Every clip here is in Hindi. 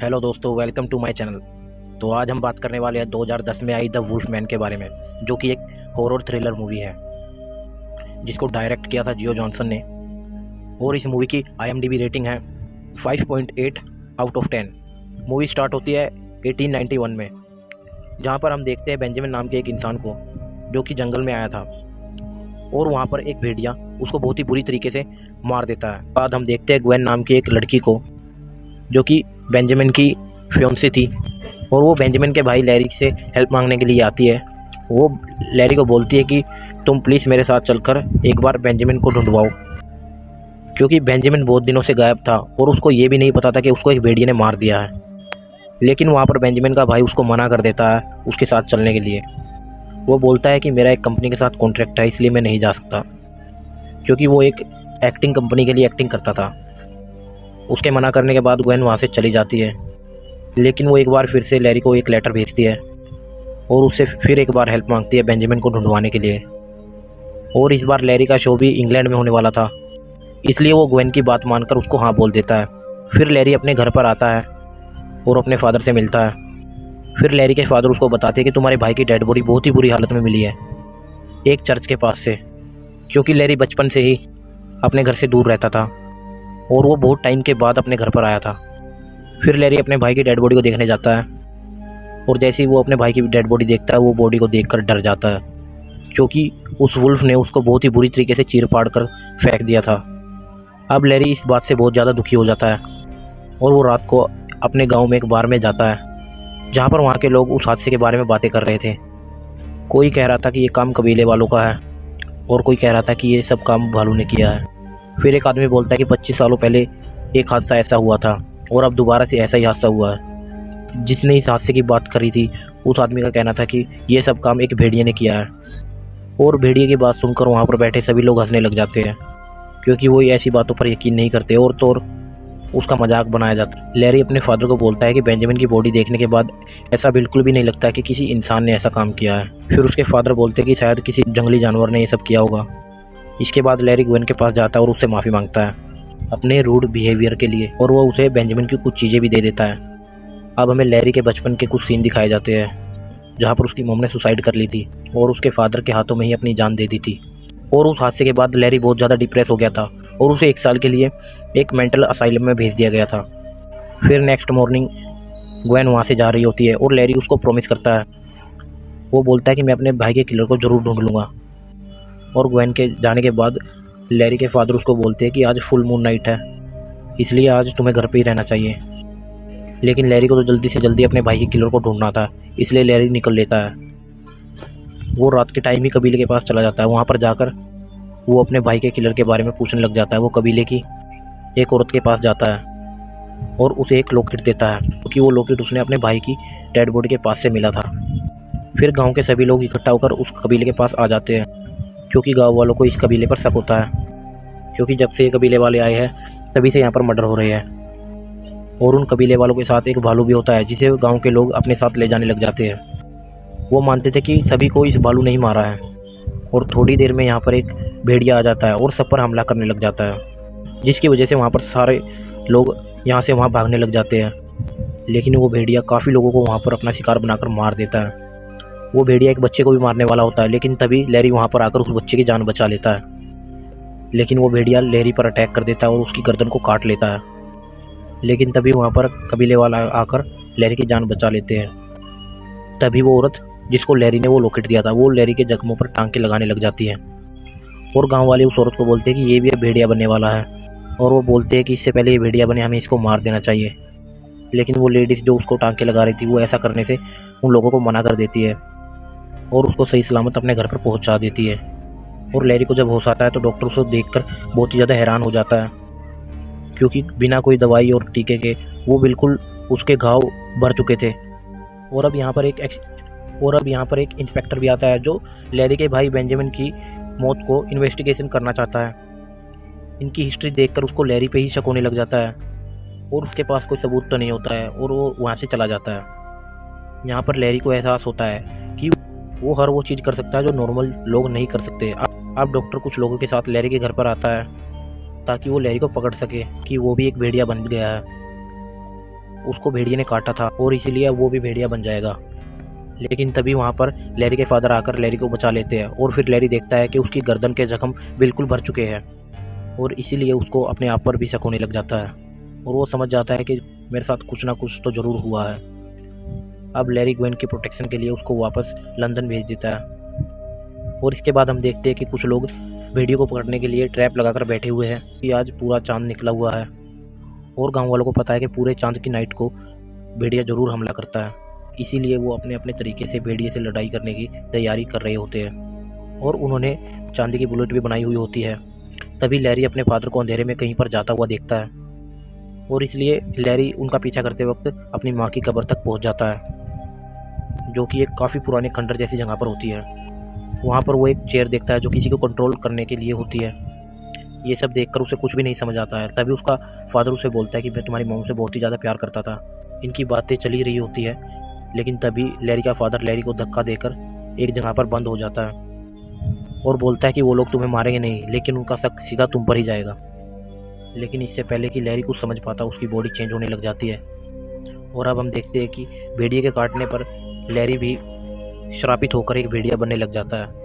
हेलो दोस्तों, वेलकम टू माय चैनल। तो आज हम बात करने वाले हैं 2010 में आई द वुल्फमैन के बारे में, जो कि एक हॉरर थ्रिलर मूवी है जिसको डायरेक्ट किया था जियो जॉनसन ने। और इस मूवी की IMDb रेटिंग है 5.8 आउट ऑफ 10। मूवी स्टार्ट होती है 1891 में, जहाँ पर हम देखते हैं बेंजामिन नाम के एक इंसान को जो कि जंगल में आया था और वहाँ पर एक भेड़िया उसको बहुत ही बुरी तरीके से मार देता है। बाद हम देखते हैं ग्वेन नाम की एक लड़की को जो कि बेंजामिन की फियोंसी थी, और वो बेंजामिन के भाई लैरी से हेल्प मांगने के लिए आती है। वो लैरी को बोलती है कि तुम प्लीज़ मेरे साथ चलकर एक बार बेंजामिन को ढूंढवाओ, क्योंकि बेंजामिन बहुत दिनों से गायब था और उसको ये भी नहीं पता था कि उसको एक भेड़िए ने मार दिया है। लेकिन वहाँ पर बेंजामिन का भाई उसको मना कर देता है उसके साथ चलने के लिए। वो बोलता है कि मेरा एक कंपनी के साथ कॉन्ट्रैक्ट है, इसलिए मैं नहीं जा सकता, क्योंकि वो एक एक्टिंग कंपनी के लिए एक्टिंग करता था। उसके मना करने के बाद ग्वेन वहाँ से चली जाती है, लेकिन वो एक बार फिर से लैरी को एक लेटर भेजती है और उससे फिर एक बार हेल्प मांगती है बेंजामिन को ढूंढवाने के लिए। और इस बार लैरी का शो भी इंग्लैंड में होने वाला था, इसलिए वो ग्वेन की बात मानकर उसको हाँ बोल देता है। फिर लैरी अपने घर पर आता है और अपने फादर से मिलता है। फिर लैरी के फादर उसको बताते हैं कि तुम्हारे भाई की डेड बॉडी बहुत ही बुरी हालत में मिली है एक चर्च के पास से, क्योंकि लैरी बचपन से ही अपने घर से दूर रहता था और वो बहुत टाइम के बाद अपने घर पर आया था। फिर लैरी अपने भाई की डेड बॉडी को देखने जाता है, और जैसे ही वो अपने भाई की डेड बॉडी देखता है वो बॉडी को देखकर डर जाता है, क्योंकि उस वुल्फ ने उसको बहुत ही बुरी तरीके से चीर फाड़ कर फेंक दिया था। अब लैरी इस बात से बहुत ज़्यादा दुखी हो जाता है और वो रात को अपने गांव में एक बार में जाता है, जहां पर वहां के लोग उस हादसे के बारे में बातें कर रहे थे। कोई कह रहा था कि ये काम कबीले वालों का है और कोई कह रहा था कि ये सब काम भालू ने किया है। फिर एक आदमी बोलता है कि 25 सालों पहले एक हादसा ऐसा हुआ था और अब दोबारा से ऐसा ही हादसा हुआ है। जिसने इस हादसे की बात करी थी उस आदमी का कहना था कि ये सब काम एक भेड़िए ने किया है। और भेड़िए की बात सुनकर वहाँ पर बैठे सभी लोग हंसने लग जाते हैं, क्योंकि वो ऐसी बातों पर यकीन नहीं करते और तो और उसका मजाक बनाया जाता है। लैरी अपने फादर को बोलता है कि बेंजामिन की बॉडी देखने के बाद ऐसा बिल्कुल भी नहीं लगता कि किसी इंसान ने ऐसा काम किया है। फिर उसके फादर बोलते हैं कि शायद किसी जंगली जानवर ने ये सब किया होगा। इसके बाद लैरी ग्वेन के पास जाता है और उससे माफ़ी मांगता है अपने रूड बिहेवियर के लिए, और वो उसे बेंजामिन की कुछ चीज़ें भी दे देता है। अब हमें लैरी के बचपन के कुछ सीन दिखाए जाते हैं जहाँ पर उसकी मॉम ने सुसाइड कर ली थी और उसके फादर के हाथों में ही अपनी जान दे दी थी। और उस हादसे के बाद लैरी बहुत ज़्यादा डिप्रेस हो गया था और उसे 1 साल के लिए एक मेंटल असाइलम में भेज दिया गया था। फिर नेक्स्ट मॉर्निंग ग्वेन वहाँ से जा रही होती है और लैरी उसको प्रॉमिस करता है। वो बोलता है कि मैं अपने भाई के किलर को ज़रूर ढूंढ लूँगा। और ग्वेन के जाने के बाद लैरी के फादर उसको बोलते हैं कि आज फुल मून नाइट है, इसलिए आज तुम्हें घर पे ही रहना चाहिए। लेकिन लैरी को तो जल्दी से जल्दी अपने भाई के किलर को ढूंढना था, इसलिए लैरी निकल लेता है। वो रात के टाइम ही कबीले के पास चला जाता है। वहाँ पर जाकर वो अपने भाई के किलर के बारे में पूछने लग जाता है। वो कबीले की एक औरत के पास जाता है और उसे एक लॉकेट देता है, क्योंकि वो लॉकेट उसने अपने भाई की डेड बॉडी के पास से मिला था। फिर गाँव के सभी लोग इकट्ठा होकर उस कबीले के पास आ जाते हैं, क्योंकि गाँव वालों को इस कबीले पर शक होता है, क्योंकि जब से ये कबीले वाले आए हैं तभी से यहाँ पर मर्डर हो रहे हैं। और उन कबीले वालों के साथ एक भालू भी होता है जिसे गांव के लोग अपने साथ ले जाने लग जाते हैं। वो मानते थे कि सभी को इस भालू ने ही मारा है। और थोड़ी देर में यहाँ पर एक भेड़िया आ जाता है और सब पर हमला करने लग जाता है, जिसकी वजह से वहाँ पर सारे लोग यहाँ से वहाँ भागने लग जाते हैं। लेकिन वो भेड़िया काफ़ी लोगों को वहाँ पर अपना शिकार बनाकर मार देता है। वो भेड़िया एक बच्चे को भी मारने वाला होता है, लेकिन तभी लैरी वहाँ पर आकर उस बच्चे की जान बचा लेता है। लेकिन वो भेड़िया लैरी पर अटैक कर देता है और उसकी गर्दन को काट लेता है। लेकिन तभी वहाँ पर कबीले वाला आकर लैरी की जान बचा लेते हैं। तभी वो औरत जिसको लैरी ने वो लॉकेट दिया था वो लैरी के जख्मों पर टांके लगाने लग जाती है। और गांव वाले उस औरत को बोलते हैं कि ये भी भेड़िया बनने वाला है, और वो बोलते हैं कि इससे पहले ये भेड़िया बने हमें इसको मार देना चाहिए। लेकिन वो लेडीज़ जो उसको टांके लगा रही थी वो ऐसा करने से उन लोगों को मना कर देती है और उसको सही सलामत अपने घर पर पहुँचा देती है। और लैरी को जब होश आता है तो डॉक्टर उसको देखकर बहुत ही ज़्यादा हैरान हो जाता है, क्योंकि बिना कोई दवाई और टीके के वो बिल्कुल उसके घाव भर चुके थे। और अब यहाँ पर एक इंस्पेक्टर भी आता है जो लैरी के भाई बेंजामिन की मौत को इन्वेस्टिगेशन करना चाहता है। इनकी हिस्ट्री देखकर उसको लैरी पे ही शक होने लग जाता है और उसके पास कोई सबूत तो नहीं होता है और वो वहाँ से चला जाता है। यहाँ पर लैरी को एहसास होता है कि वो हर वो चीज़ कर सकता है जो नॉर्मल लोग नहीं कर सकते। अब डॉक्टर कुछ लोगों के साथ लैरी के घर पर आता है ताकि वो लैरी को पकड़ सके कि वो भी एक भेड़िया बन गया है। उसको भेड़िए ने काटा था और इसीलिए वो भी भेड़िया बन जाएगा। लेकिन तभी वहाँ पर लैरी के फादर आकर लैरी को बचा लेते हैं और फिर लैरी देखता है कि उसकी गर्दन के जख्म बिल्कुल भर चुके हैं और इसीलिए उसको अपने आप पर भी शक होने लग जाता है और वो समझ जाता है कि मेरे साथ कुछ ना कुछ तो ज़रूर हुआ है। अब लैरी ग्वेन की प्रोटेक्शन के लिए उसको वापस लंदन भेज देता है और इसके बाद हम देखते हैं कि कुछ लोग भेड़िए को पकड़ने के लिए ट्रैप लगाकर बैठे हुए हैं कि आज पूरा चांद निकला हुआ है और गांव वालों को पता है कि पूरे चांद की नाइट को भेड़िया ज़रूर हमला करता है। इसीलिए वो अपने अपने तरीके से भेड़िए से लड़ाई करने की तैयारी कर रहे होते हैं और उन्होंने चांदी की बुलेट भी बनाई हुई होती है। तभी लैरी अपने फादर को अंधेरे में कहीं पर जाता हुआ देखता है और इसलिए लैरी उनका पीछा करते वक्त अपनी माँ की कब्र तक पहुंच जाता है, जो कि एक काफ़ी पुराने खंडर जैसी जगह पर होती है। वहाँ पर वो एक चेयर देखता है जो किसी को कंट्रोल करने के लिए होती है। ये सब देखकर उसे कुछ भी नहीं समझ आता है। तभी उसका फादर उसे बोलता है कि मैं तुम्हारी मॉम से बहुत ही ज़्यादा प्यार करता था। इनकी बातें चली रही होती है, लेकिन तभी लैरी का फादर लैरी को धक्का देकर एक जगह पर बंद हो जाता है और बोलता है कि वो लोग तुम्हें मारेंगे नहीं, लेकिन उनका शक सीधा तुम पर ही जाएगा। लेकिन इससे पहले कि लैरी कुछ समझ पाता, उसकी बॉडी चेंज होने लग जाती है और अब हम देखते हैं कि भेड़िए के काटने पर लैरी भी श्रापित होकर एक भेड़िया बनने लग जाता है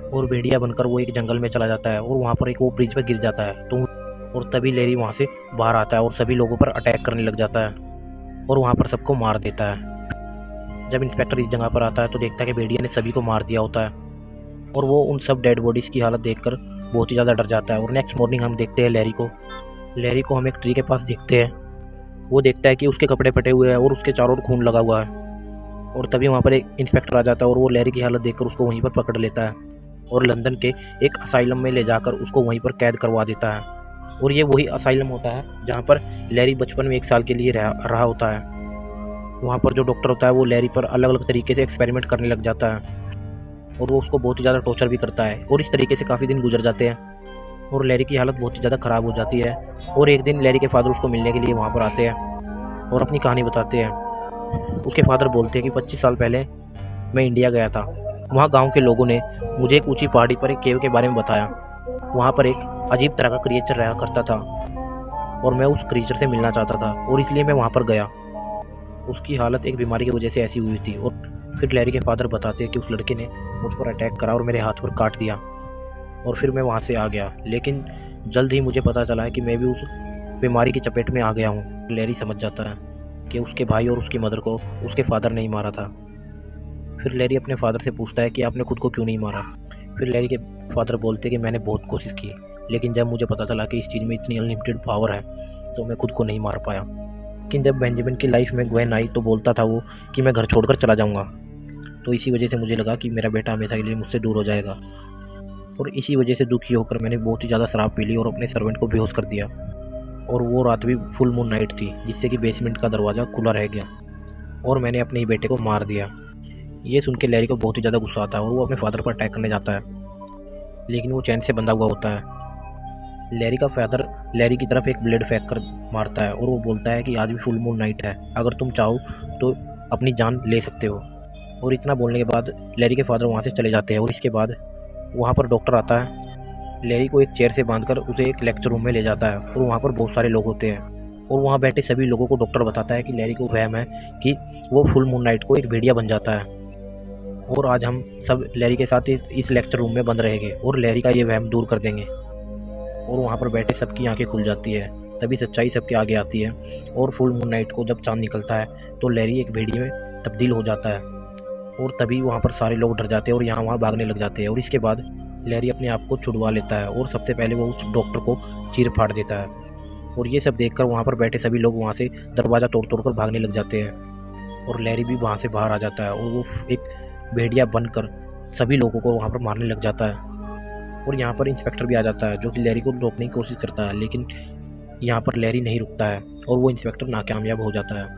और भेड़िया बनकर वो एक जंगल में चला जाता है और वहाँ पर एक वो ब्रिज पर गिर जाता है तो और तभी लैरी वहाँ से बाहर आता है और सभी लोगों पर अटैक करने लग जाता है और वहाँ पर सबको मार देता है। जब इंस्पेक्टर इस जगह पर आता है तो देखता है कि भेड़िया ने सभी को मार दिया होता है और वो उन सब डेड बॉडीज़ की हालत देखकर बहुत ही ज़्यादा डर जाता है। और नेक्स्ट मॉर्निंग हम देखते हैं लैरी को हम एक ट्री के पास देखते हैं। वो देखता है कि उसके कपड़े फटे हुए हैं और उसके चारों ओर खून लगा हुआ है और तभी वहाँ पर एक इंस्पेक्टर आ जाता है और वो लैरी की हालत देखकर उसको वहीं पर पकड़ लेता है और लंदन के एक असाइलम में ले जाकर उसको वहीं पर कैद करवा देता है। और ये वही असाइलम होता है जहाँ पर लैरी बचपन में 1 साल के लिए रहा होता है। वहाँ पर जो डॉक्टर होता है वो लैरी पर अलग अलग तरीके से एक्सपेरिमेंट करने लग जाता है और वो उसको बहुत ही ज़्यादा टॉर्चर भी करता है और इस तरीके से काफ़ी दिन गुजर जाते हैं और लैरी की हालत बहुत ही ज़्यादा ख़राब हो जाती है। और एक दिन लैरी के फादर उसको मिलने के लिए वहाँ पर आते हैं और अपनी कहानी बताते हैं। उसके फादर बोलते हैं कि 25 साल पहले मैं इंडिया गया था। वहाँ गांव के लोगों ने मुझे एक ऊंची पहाड़ी पर एक केव के बारे में बताया। वहाँ पर एक अजीब तरह का क्रिएचर रहा करता था और मैं उस क्रिएचर से मिलना चाहता था और इसलिए मैं वहाँ पर गया। उसकी हालत एक बीमारी की वजह से ऐसी हुई थी। और फिर लैरी के फादर बताते हैं कि उस लड़के ने मुझ पर अटैक करा और मेरे हाथ पर काट दिया और फिर मैं वहाँ से आ गया। लेकिन जल्द ही मुझे पता चला है कि मैं भी उस बीमारी की चपेट में आ गया हूँ। लैरी समझ जाता है कि उसके भाई और उसकी मदर को उसके फादर ने ही मारा था। फिर लैरी अपने फादर से पूछता है कि आपने खुद को क्यों नहीं मारा। फिर लैरी के फादर बोलते हैं कि मैंने बहुत कोशिश की, लेकिन जब मुझे पता चला कि इस चीज़ में इतनी अनलिमिटेड पावर है तो मैं खुद को नहीं मार पाया। लेकिन जब बेंजामिन की लाइफ में ग्वेन आई तो बोलता था वो कि मैं घर छोड़कर चला जाऊंगा, तो इसी वजह से मुझे लगा कि मेरा बेटा हमेशा के लिए मुझसे दूर हो जाएगा। और इसी वजह से दुखी होकर मैंने बहुत ही ज़्यादा शराब पी ली और अपने सर्वेंट को बेहोश कर दिया। और वो रात भी फुल मून नाइट थी, जिससे कि बेसमेंट का दरवाज़ा खुला रह गया और मैंने अपने ही बेटे को मार दिया। ये सुन के लैरी को बहुत ही ज़्यादा गुस्सा आता है और वो अपने फादर पर अटैक करने जाता है, लेकिन वो चैन से बंधा हुआ होता है। लैरी का फादर लैरी की तरफ एक ब्लेड फेंक कर मारता है और वो बोलता है कि आज भी फुल मून नाइट है, अगर तुम चाहो तो अपनी जान ले सकते हो। और इतना बोलने के बाद लैरी के फादर वहाँ से चले जाते हैं और इसके बाद वहाँ पर डॉक्टर आता है। लैरी को एक चेयर से बांधकर उसे एक लेक्चर रूम में ले जाता है और वहाँ पर बहुत सारे लोग होते हैं और वहाँ बैठे सभी लोगों को डॉक्टर बताता है कि लैरी को वहम है कि वो फुल मून नाइट को एक भेड़िया बन जाता है और आज हम सब लैरी के साथ इस लेक्चर रूम में बंद रहेंगे और लैरी का ये वहम दूर कर देंगे। और वहाँ पर बैठे सबकी आंखें खुल जाती है। तभी सच्चाई सबके आगे आती है और फुल मून नाइट को जब चांद निकलता है तो लैरी एक भेड़िए में तब्दील हो जाता है और तभी वहाँ पर सारे लोग डर जाते हैं और यहाँ वहाँ भागने लग जाते हैं। और इसके बाद लैरी अपने आप को छुड़वा लेता है और सबसे पहले वो उस डॉक्टर को चीर फाड़ देता है। और ये सब देखकर वहाँ पर बैठे सभी लोग वहाँ से दरवाज़ा तोड़ कर भागने लग जाते हैं और लैरी भी वहाँ से बाहर आ जाता है और वो एक भेड़िया बनकर सभी लोगों को वहाँ पर मारने लग जाता है। और यहाँ पर इंस्पेक्टर भी आ जाता है जो कि लैरी को रोकने की कोशिश करता है, लेकिन यहाँ पर लैरी नहीं रुकता है और वो इंस्पेक्टर नाकामयाब हो जाता है।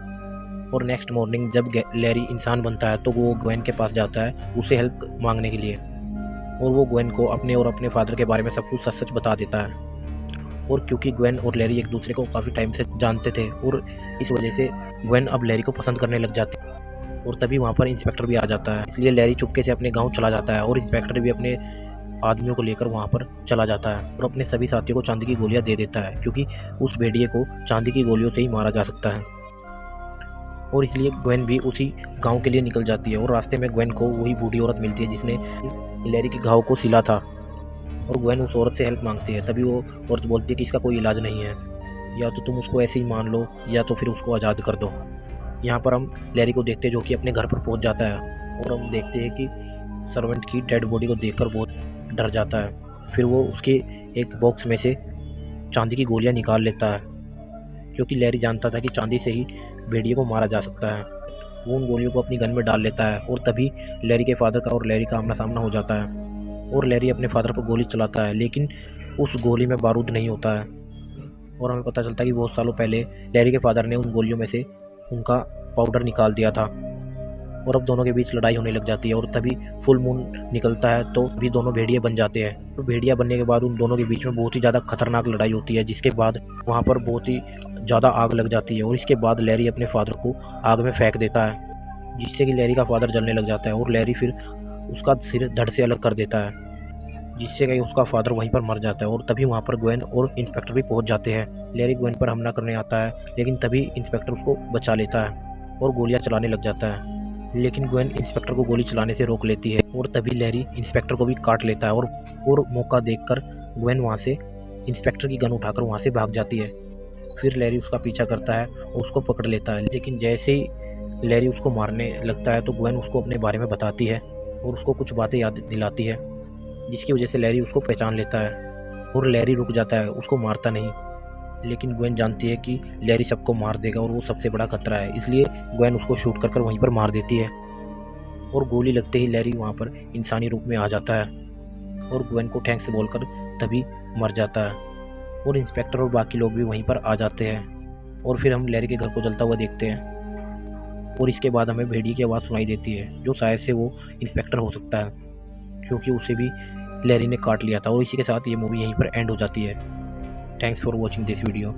और नेक्स्ट मॉर्निंग जब लैरी इंसान बनता है तो वो ग्वेन के पास जाता है उसे हेल्प मांगने के लिए और वो ग्वेन को अपने और अपने फादर के बारे में सब कुछ सच सच बता देता है। और क्योंकि ग्वेन और लैरी एक दूसरे को काफ़ी टाइम से जानते थे और इस वजह से ग्वेन अब लैरी को पसंद करने लग जाती है। और तभी वहाँ पर इंस्पेक्टर भी आ जाता है, इसलिए लैरी चुपके से अपने गाँव चला जाता है और इंस्पेक्टर भी अपने आदमियों को लेकर वहाँ पर चला जाता है और अपने सभी साथियों को चांदी की गोलियाँ दे देता है, क्योंकि उस भेड़िए को चांदी की गोलियों से ही मारा जा सकता है। और इसलिए ग्वेन भी उसी गांव के लिए निकल जाती है। और रास्ते में ग्वेन को वही बूढ़ी औरत मिलती है जिसने लैरी के घाव को सिला था, और ग्वेन उस औरत से हेल्प मांगती है। तभी वो औरत बोलती है कि इसका कोई इलाज नहीं है, या तो तुम उसको ऐसे ही मान लो या तो फिर उसको आज़ाद कर दो। यहाँ पर हम लैरी को देखते हैं जो कि अपने घर पर पहुँच जाता है, और हम देखते हैं कि सर्वेंट की डेड बॉडी को देखकर बहुत डर जाता है। फिर वो उसके एक बॉक्स में से चांदी की गोलियाँ निकाल लेता है, क्योंकि लैरी जानता था कि चांदी से ही भेड़िए को मारा जा सकता है। वो उन गोलियों को अपनी गन में डाल लेता है, और तभी लैरी के फादर का और लैरी का आमना सामना हो जाता है। और लैरी अपने फादर पर गोली चलाता है, लेकिन उस गोली में बारूद नहीं होता है। और हमें पता चलता है कि बहुत सालों पहले लैरी के फादर ने उन गोलियों में से उनका पाउडर निकाल दिया था। और अब दोनों के बीच लड़ाई होने लग जाती है, और तभी फुल मून निकलता है तो भी दोनों भेड़िए बन जाते हैं। तो भेड़िया बनने के बाद उन दोनों के बीच में बहुत ही ज़्यादा खतरनाक लड़ाई होती है, जिसके बाद वहाँ पर बहुत ही ज़्यादा आग लग जाती है। और इसके बाद लैरी अपने फादर को आग में फेंक देता है, जिससे कि लैरी का फादर जलने लग जाता है। और लैरी फिर उसका सिर धड़ से अलग कर देता है, जिससे कि उसका फादर वहीं पर मर जाता है। और तभी वहाँ पर ग्वेन और इंस्पेक्टर भी पहुँच जाते हैं। लैरी ग्वेन पर हमला करने आता है, लेकिन तभी इंस्पेक्टर उसको बचा लेता है और गोलियाँ चलाने लग जाता है। लेकिन ग्वेन इंस्पेक्टर को गोली चलाने से रोक लेती है, और तभी लैरी इंस्पेक्टर को भी काट लेता है। और मौका देखकर ग्वेन वहाँ से इंस्पेक्टर की गन उठाकर वहाँ से भाग जाती है। फिर लैरी उसका पीछा करता है और उसको पकड़ लेता है, लेकिन जैसे ही लैरी उसको मारने लगता है तो ग्वेन उसको अपने बारे में बताती है और उसको कुछ बातें याद दिलाती है, जिसकी वजह से लैरी उसको पहचान लेता है। और लैरी रुक जाता है, उसको मारता नहीं। लेकिन ग्वेन जानती है कि लैरी सबको मार देगा और वो सबसे बड़ा खतरा है, इसलिए ग्वेन उसको शूट कर वहीं पर मार देती है। और गोली लगते ही लैरी वहाँ पर इंसानी रूप में आ जाता है और ग्वेन को थैंक्स बोलकर तभी मर जाता है। और इंस्पेक्टर और बाकी लोग भी वहीं पर आ जाते हैं, और फिर हम लैरी के घर को जलता हुआ देखते हैं। और इसके बाद हमें भेड़िए की आवाज़ सुनाई देती है, जो शायद से वो इंस्पेक्टर हो सकता है, क्योंकि उसे भी लैरी ने काट लिया था। और इसी के साथ ये मूवी यहीं पर एंड हो जाती है। Thanks for watching this video.